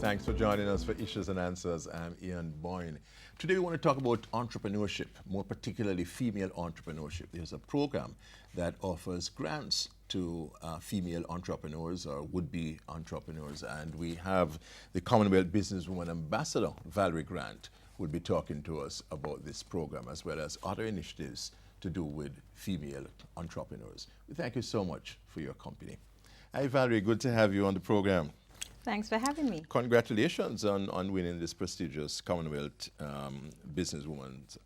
Thanks for joining us for Issues and Answers. I'm Ian Boyne. Today we want to talk about entrepreneurship, more particularly female entrepreneurship. There's a program that offers grants to female entrepreneurs or would-be entrepreneurs, and we have the Commonwealth Businesswoman Ambassador, Valerie Grant, who will be talking to us about this program as well as other initiatives to do with female entrepreneurs. We thank you so much for your company. Hi Valerie, good to have you on the program. Thanks for having me. Congratulations on winning this prestigious Commonwealth Businesswoman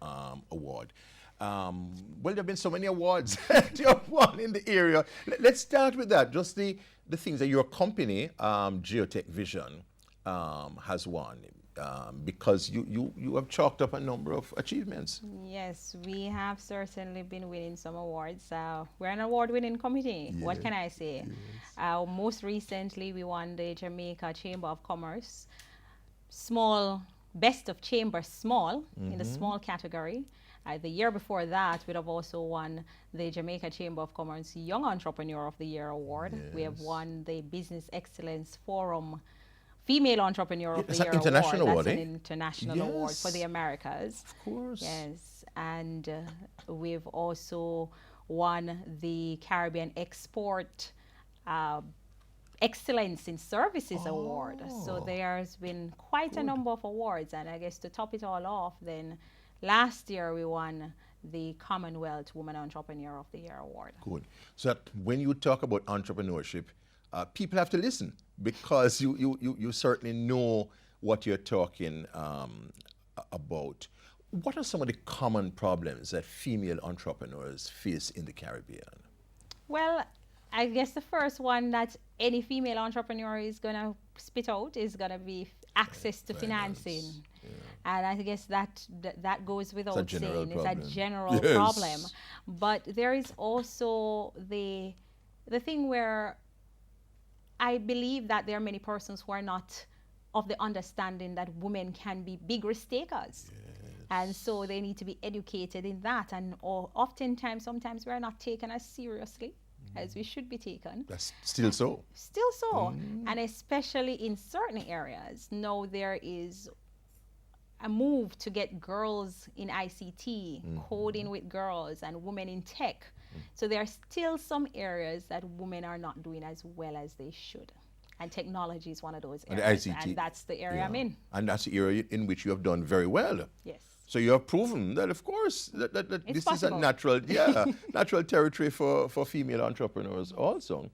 Award. Well, there have been so many awards that you have won in the area. Let's start with that, just the things that your company, Geotech Vision, has won, because you have chalked up a number of achievements. Yes, we have certainly been winning some awards. We're an award-winning committee. Yes. What can I say? Yes. Most recently, we won the Jamaica Chamber of Commerce Best of Chamber Small in the small category. The year before that, we'd have also won the Jamaica Chamber of Commerce Young Entrepreneur of the Year Award. Yes. We have won the Business Excellence Forum Female Entrepreneur of the Year Award. That's an international award for the Americas. Of course. Yes, and we've also won the Caribbean Export Excellence in Services Award. So there's been quite a number of awards, and I guess to top it all off, then last year we won the Commonwealth Woman Entrepreneur of the Year Award. Good. So that when you talk about entrepreneurship, people have to listen, because you certainly know what you're talking about. What are some of the common problems that female entrepreneurs face in the Caribbean? Well, I guess the first one that any female entrepreneur is going to spit out is going to be access to financing. Yeah. And I guess that goes without saying. It's a general problem. But there is also the thing where I believe that there are many persons who are not of the understanding that women can be big risk takers. Yes. And so they need to be educated in that. And sometimes we're not taken as seriously as we should be taken. That's still so. Still so. And especially in certain areas. Now there is a move to get girls in ICT, coding with girls, and women in tech. So there are still some areas that women are not doing as well as they should. And technology is one of those areas. And, and that's the area I'm in. And that's the area in which you have done very well. Yes. So you have proven that, of course, that this possible. Is a natural territory for female entrepreneurs also.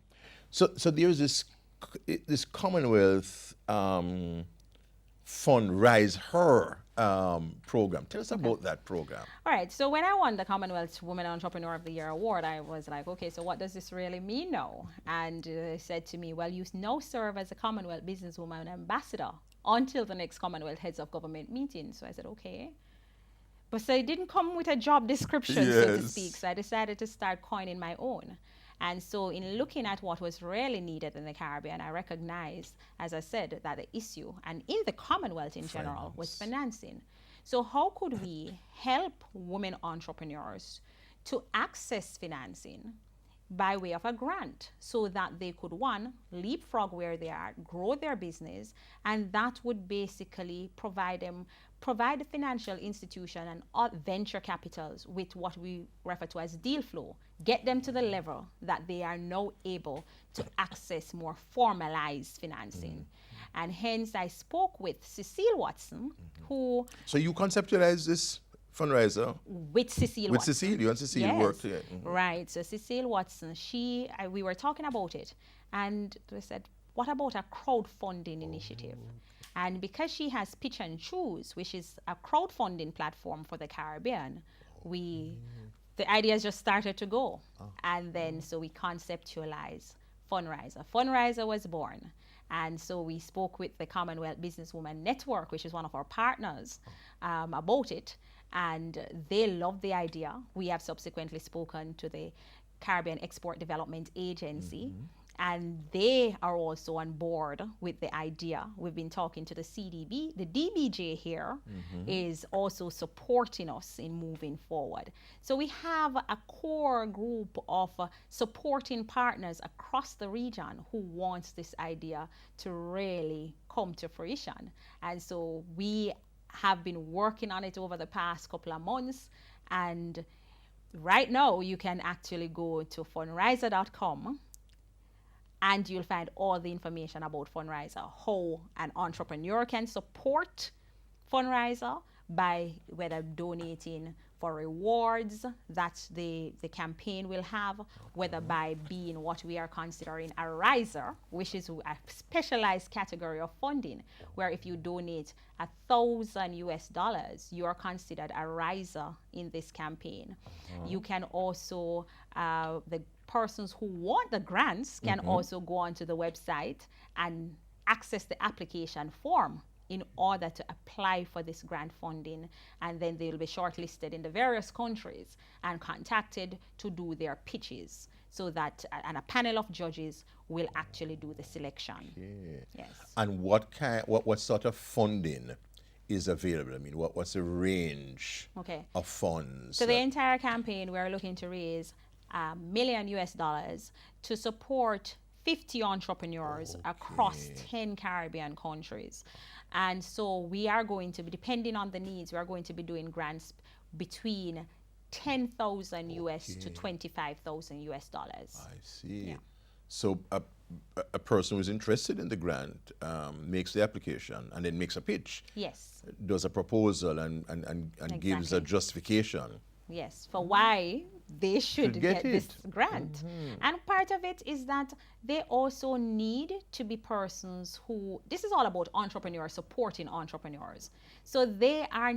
So there's this Commonwealth Fundraise Her program. Tell us about that program. All right. So when I won the Commonwealth Women Entrepreneur of the Year Award, I was like, okay, so what does this really mean now? And they said to me, well, you now serve as a Commonwealth Businesswoman Ambassador until the next Commonwealth Heads of Government meeting. So I said, okay. But so it didn't come with a job description, so to speak. So I decided to start coining my own. And so in looking at what was really needed in the Caribbean, I recognized, as I said, that the issue, and in the Commonwealth in general, was financing. So how could we help women entrepreneurs to access financing by way of a grant so that they could, one, leapfrog where they are, grow their business, and that would basically provide the financial institution and venture capitals with what we refer to as deal flow, get them to the level that they are now able to access more formalized financing. And hence I spoke with Cecile Watson, who... So you conceptualized this fundraiser with Cecile Watson. With Cecile, you and Cecile worked together. Right, so Cecile Watson, we were talking about it, and we said, what about a crowdfunding initiative? And because she has Pitch and Choose, which is a crowdfunding platform for the Caribbean, the ideas just started to go. And then so we conceptualized Fundraiser. Fundraiser was born. And so we spoke with the Commonwealth Businesswoman Network, which is one of our partners, about it. And they loved the idea. We have subsequently spoken to the Caribbean Export Development Agency. and they are also on board with the idea. We've been talking to the CDB. The DBJ here is also supporting us in moving forward. So we have a core group of supporting partners across the region who wants this idea to really come to fruition. And so we have been working on it over the past couple of months, and right now you can actually go to fundraiser.com and you'll find all the information about Fundraiser, how an entrepreneur can support Fundraiser by whether donating for rewards that the campaign will have, whether by being what we are considering a riser, which is a specialized category of funding, where if you donate $1,000, you are considered a riser in this campaign. You can also, the persons who want the grants can also go onto the website and access the application form in order to apply for this grant funding, and then they'll be shortlisted in the various countries and contacted to do their pitches, so that and a panel of judges will actually do the selection. Okay. Yes. And what sort of funding is available? I mean, what's the range of funds? So the entire campaign, we're looking to raise $1 million to support 50 entrepreneurs across 10 Caribbean countries. And so we are going to be, depending on the needs, we are going to be doing grants between $10,000 US to $25,000 US. I see. Yeah. So a person who's interested in the grant makes the application and then makes a pitch. Yes. Does a proposal and gives a justification. Yes, for why they should get this grant. And part of it is that they also need to be persons who, this is all about entrepreneurs, supporting entrepreneurs. So they are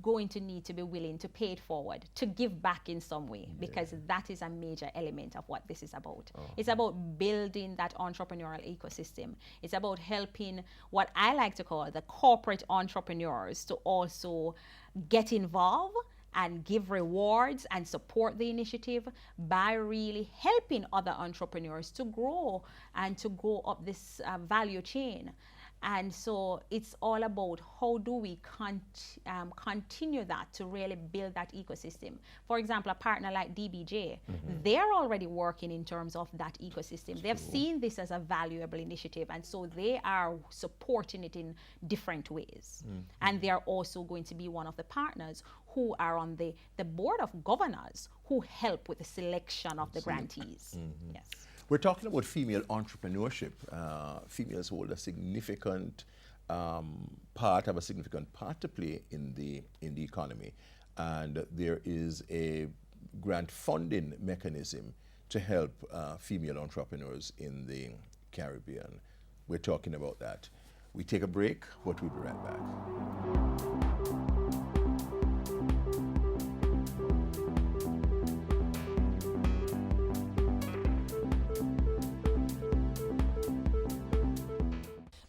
going to need to be willing to pay it forward, to give back in some way, because that is a major element of what this is about. It's about building that entrepreneurial ecosystem. It's about helping what I like to call the corporate entrepreneurs to also get involved and give rewards and support the initiative by really helping other entrepreneurs to grow and to go up this value chain. And so it's all about how do we continue that to really build that ecosystem. For example, a partner like DBJ, they're already working in terms of that ecosystem. They've seen this as a valuable initiative, and so they are supporting it in different ways. And they are also going to be one of the partners who are on the board of governors who help with the selection of the grantees. Yes. We're talking about female entrepreneurship. Females hold a significant part to play in the economy, and there is a grant funding mechanism to help female entrepreneurs in the Caribbean. We're talking about that. We take a break, but we'll be right back.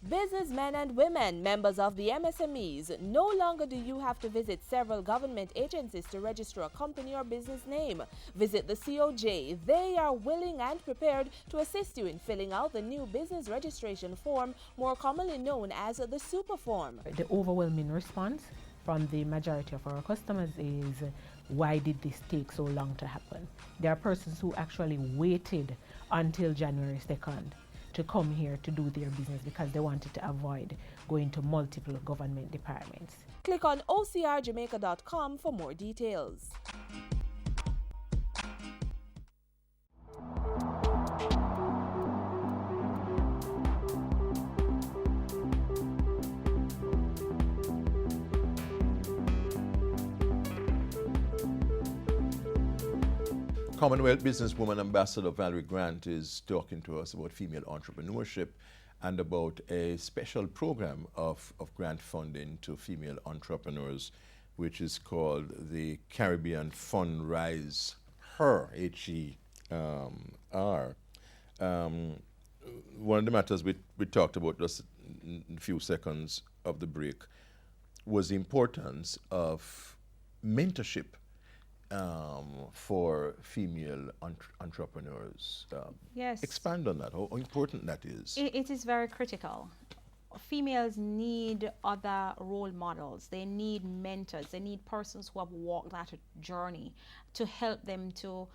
Businessmen and women, members of the MSMEs, no longer do you have to visit several government agencies to register a company or business name. Visit the COJ. They are willing and prepared to assist you in filling out the new business registration form, more commonly known as the super form. The overwhelming response from the majority of our customers is, why did this take so long to happen? There are persons who actually waited until January 2nd to come here to do their business because they wanted to avoid going to multiple government departments. Click on ocrjamaica.com for more details. Commonwealth businesswoman Ambassador Valerie Grant is talking to us about female entrepreneurship and about a special program of grant funding to female entrepreneurs, which is called the Caribbean Fundraise Her, H-E-R. One of the matters we talked about just in a few seconds of the break was the importance of mentorship for female entrepreneurs. Yes. Expand on that, how important that is. It is very critical. Females need other role models. They need mentors. They need persons who have walked that journey to help them to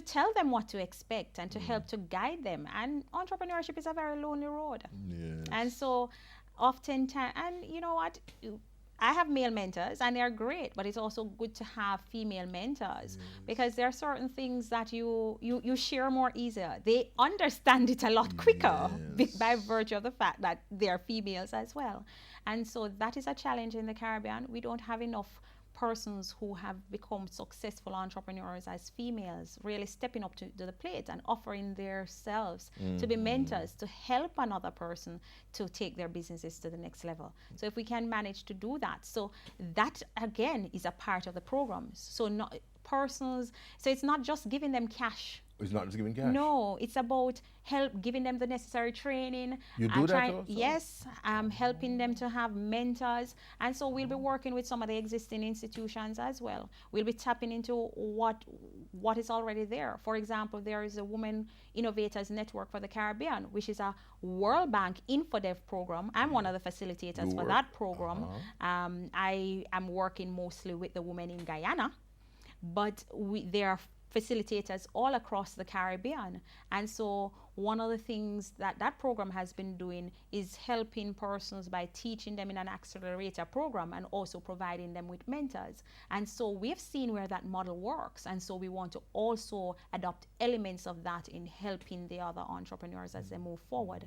tell them what to expect and to help to guide them. And entrepreneurship is a very lonely road. Yes. And so oftentimes, and you know what, I have male mentors and they're great, but it's also good to have female mentors because there are certain things that you share more easier. They understand it a lot quicker by virtue of the fact that they're females as well. And so that is a challenge in the Caribbean. We don't have enough persons who have become successful entrepreneurs as females really stepping up to the plate and offering themselves to be mentors, to help another person to take their businesses to the next level. So if we can manage to do that, so that again is a part of the programs. So not persons, so it's not just giving them cash. It's not just giving cash. No, it's about giving them the necessary training. You do that also? Yes, helping them to have mentors. And so we'll be working with some of the existing institutions as well. We'll be tapping into what is already there. For example, there is a Women Innovators Network for the Caribbean, which is a World Bank InfoDev program. I'm one of the facilitators for that program. I am working mostly with the women in Guyana, but there are facilitators all across the Caribbean. And so one of the things that program has been doing is helping persons by teaching them in an accelerator program and also providing them with mentors. And so we've seen where that model works. And so we want to also adopt elements of that in helping the other entrepreneurs as they move forward.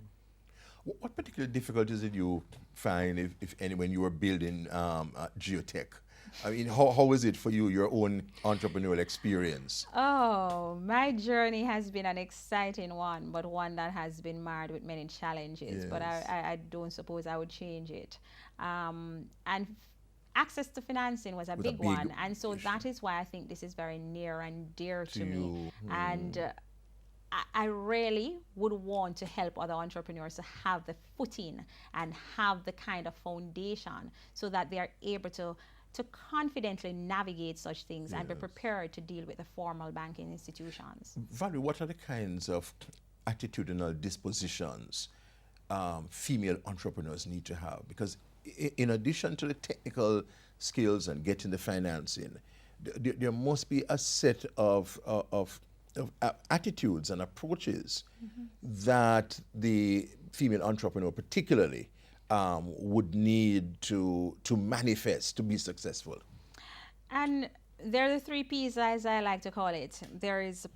What particular difficulties did you find, if any, when you were building Geotech? I mean, how is it for you, your own entrepreneurial experience? Oh, my journey has been an exciting one, but one that has been marred with many challenges. Yes. But I don't suppose I would change it. And access to financing was a big one. And so that is why I think this is very near and dear to me. And I really would want to help other entrepreneurs to have the footing and have the kind of foundation so that they are able to confidently navigate such things and be prepared to deal with the formal banking institutions. Valerie, what are the kinds of attitudinal dispositions female entrepreneurs need to have? Because in addition to the technical skills and getting the financing, there must be a set of attitudes and approaches that the female entrepreneur particularly would need to manifest to be successful. And there are the 3 P's, as I like to call it. There is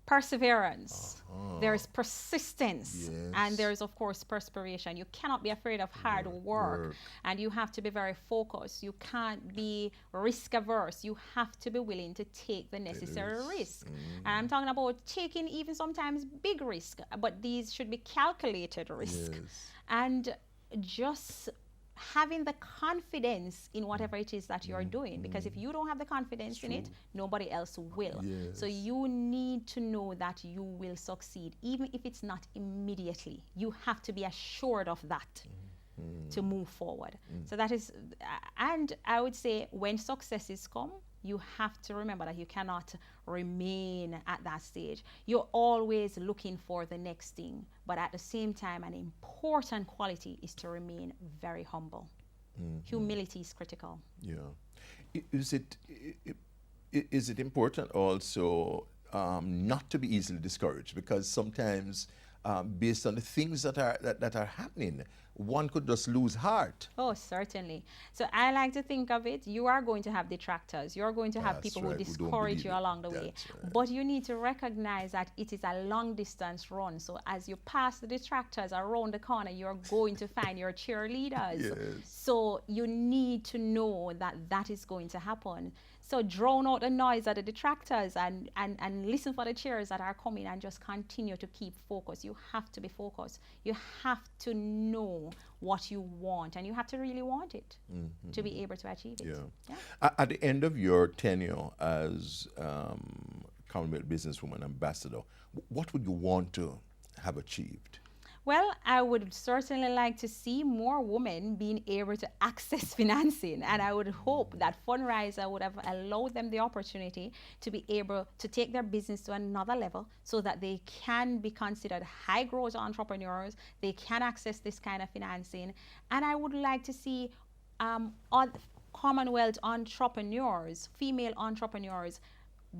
perseverance, there is persistence, and there is, of course, perspiration. You cannot be afraid of hard work, and you have to be very focused. You can't be risk averse. You have to be willing to take the necessary risk. And I'm talking about taking even sometimes big risk, but these should be calculated risk. And just having the confidence in whatever it is that you're doing, because if you don't have the confidence in it, nobody else will. So you need to know that you will succeed, even if it's not immediately. You have to be assured of that to move forward. So that is, and I would say when successes come, you have to remember that you cannot remain at that stage. You're always looking for the next thing, but at the same time, an important quality is to remain very humble. Humility is critical. Is it important also not to be easily discouraged? Because sometimes, based on the things that are happening, one could just lose heart. Oh, certainly. So I like to think of it, you are going to have detractors. You're going to have people who discourage you along the way. But you need to recognize that it is a long distance run. So as you pass the detractors around the corner, you're going to find your cheerleaders. So you need to know that that is going to happen. So drown out the noise of the detractors and listen for the cheers that are coming and just continue to keep focused. You have to be focused. You have to know what you want, and you have to really want it to be able to achieve it. At the end of your tenure as Commonwealth Businesswoman Ambassador, what would you want to have achieved? Well, I would certainly like to see more women being able to access financing, and I would hope that Fundraiser would have allowed them the opportunity to be able to take their business to another level so that they can be considered high growth entrepreneurs, they can access this kind of financing. And I would like to see Commonwealth entrepreneurs, female entrepreneurs,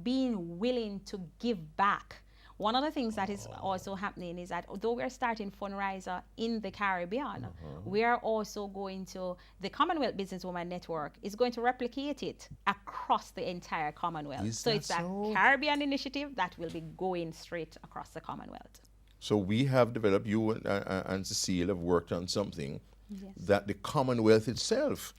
being willing to give back. One of the things that is also happening is that although we're starting Fundraiser in the Caribbean, we are also going to, the Commonwealth Businesswoman Network is going to replicate it across the entire Commonwealth. So it's a Caribbean initiative that will be going straight across the Commonwealth. So we have developed, you and Cecile have worked on something that the Commonwealth itself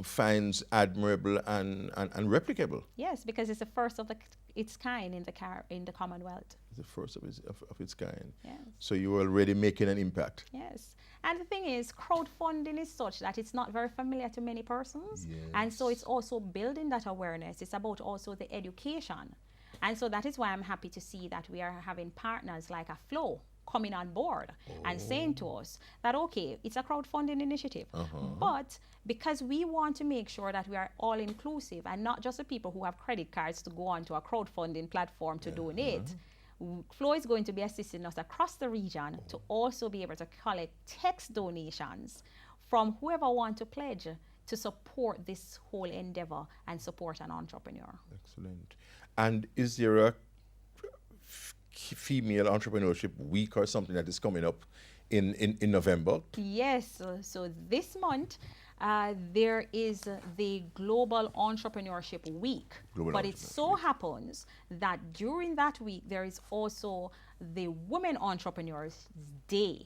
finds admirable and replicable. Yes, because it's the first of its kind in the Commonwealth. The first of its kind. Yes. So you're already making an impact. Yes. And the thing is, crowdfunding is such that it's not very familiar to many persons. Yes. And so it's also building that awareness. It's about also the education. And so that is why I'm happy to see that we are having partners like a Flow coming on board and saying to us that, okay, it's a crowdfunding initiative, but because we want to make sure that we are all inclusive and not just the people who have credit cards to go onto a crowdfunding platform to donate, Flow is going to be assisting us across the region to also be able to collect text donations from whoever wants to pledge to support this whole endeavor and support an entrepreneur. Excellent. And is there a female entrepreneurship week or something that is coming up in November? Yes, so this month there is the Global Entrepreneurship Week. But it so happens that during that week there is also the Women Entrepreneurs Day.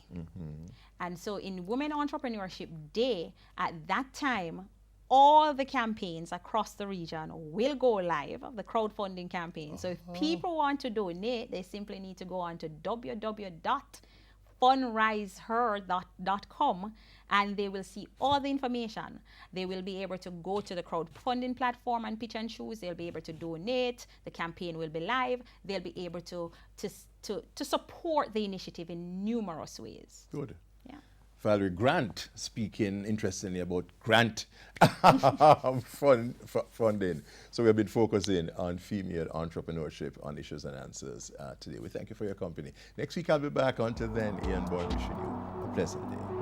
And so in Women Entrepreneurship Day, at that time, all the campaigns across the region will go live, the crowdfunding campaign. So if people want to donate, they simply need to go on to www.fundraiseher.com and they will see all the information. They will be able to go to the crowdfunding platform and pitch and choose. They'll be able to donate. The campaign will be live. They'll be able to support the initiative in numerous ways. Good. Yeah. Valerie, Grant speaking interestingly about grant funding. So we've been focusing on female entrepreneurship on Issues and Answers today. We thank you for your company. Next week I'll be back. Until then, Ian Bourne wishing you a pleasant day.